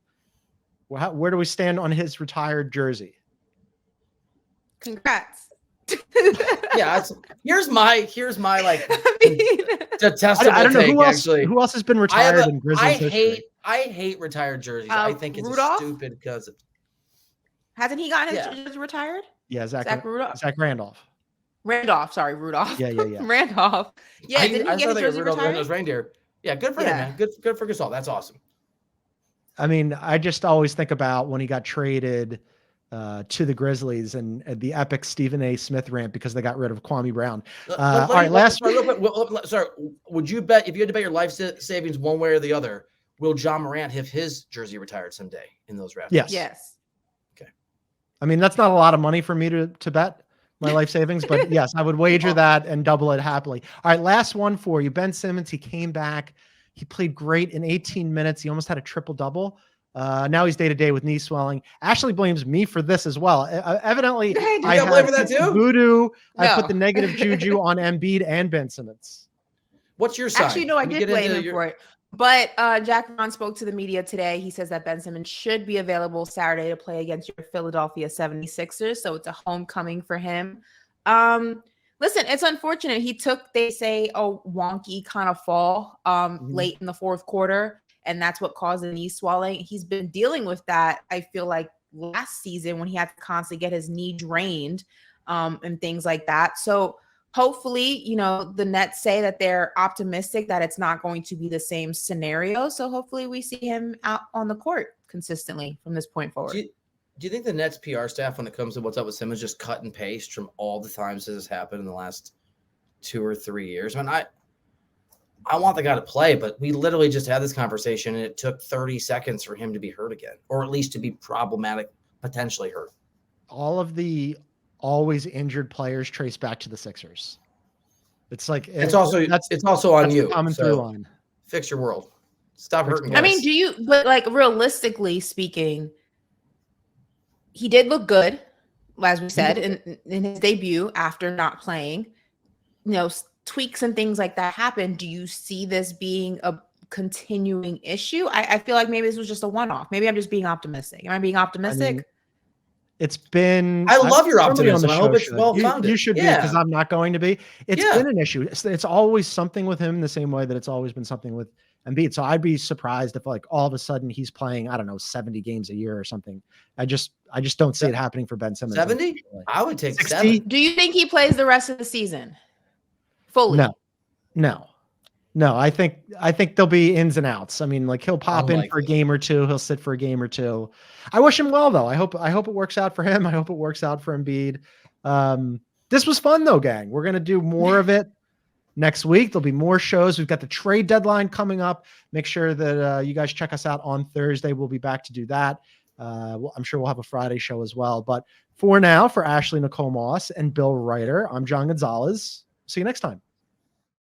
Where do we stand on his retired jersey? Congrats. Yeah, here's my detestable I don't know take, who else has been retired in Grizzlies history. I hate retired jerseys. I think it's stupid because hasn't he gotten his jersey retired? Yeah, Zach Randolph. Rudolph. Yeah. Randolph. Yeah, did he get his jersey retired? Those reindeer. Yeah, good for him, man. Good for Gasol. That's awesome. I mean, I just always think about when he got traded to the Grizzlies and the epic Stephen A. Smith rant because they got rid of Kwame Brown. All right, last. Sorry, would you bet if you had to bet your life savings one way or the other, will John Morant have his jersey retired someday in those Raptors? Yes. Okay. I mean, that's not a lot of money for me to bet my life savings, but yes, I would wager that and double it happily. All right, last one for you. Ben Simmons, he came back. He played great in 18 minutes. He almost had a triple-double. Now he's day-to-day with knee swelling. Ashley blames me for this as well. Evidently, I have that too? voodoo. I put the negative juju on Embiid and Ben Simmons. What's your side? Actually, no, I did blame him for it. But Jack Vaughn spoke to the media today. He says that Ben Simmons should be available Saturday to play against your Philadelphia 76ers. So it's a homecoming for him. Listen, it's unfortunate. He took, they say, a wonky kind of fall late in the fourth quarter, and that's what caused the knee swelling. He's been dealing with that, I feel like, last season when he had to constantly get his knee drained and things like that. So hopefully, the Nets say that they're optimistic that it's not going to be the same scenario. So hopefully we see him out on the court consistently from this point forward. Do you think the Nets PR staff, when it comes to what's up with Simmons, just cut and paste from all the times this has happened in the last 2 or 3 years? I mean, I want the guy to play, but we literally just had this conversation, and it took 30 seconds for him to be hurt again, or at least to be problematic, potentially hurt. All of the always injured players trace back to the Sixers. It's like It's also on you. Common through line. Fix your world. Stop hurting I guys. mean, but like realistically speaking, he did look good, as we said, in his debut after not playing. You know, tweaks and things like that happen. Do you see this being a continuing issue? I feel like maybe this was just a one-off. Maybe I'm just being optimistic. Am I being optimistic? I mean, it's been. I love your somebody on optimism. the I hope show it's should. well-founded. You should be, because I'm not going to be. It's been an issue. It's always something with him, the same way that it's always been something with Embiid. So I'd be surprised if, like, all of a sudden he's playing, I don't know, 70 games a year or something. I just don't see it happening for Ben Simmons. 70? I would take 60? 70. Do you think he plays the rest of the season fully? No. I think there'll be ins and outs. I mean, like, he'll pop in for a Unlikely. game or two. He'll sit for a game or two. I wish him well, though. I hope it works out for him. I hope it works out for Embiid. This was fun, though, gang. We're gonna do more of it next week. There'll be more shows. We've got the trade deadline coming up. Make sure that you guys check us out on Thursday. We'll be back to do that. I'm sure we'll have a Friday show as well. But for now, for Ashley Nicole Moss and Bill Reiter, I'm John Gonzalez. See you next time.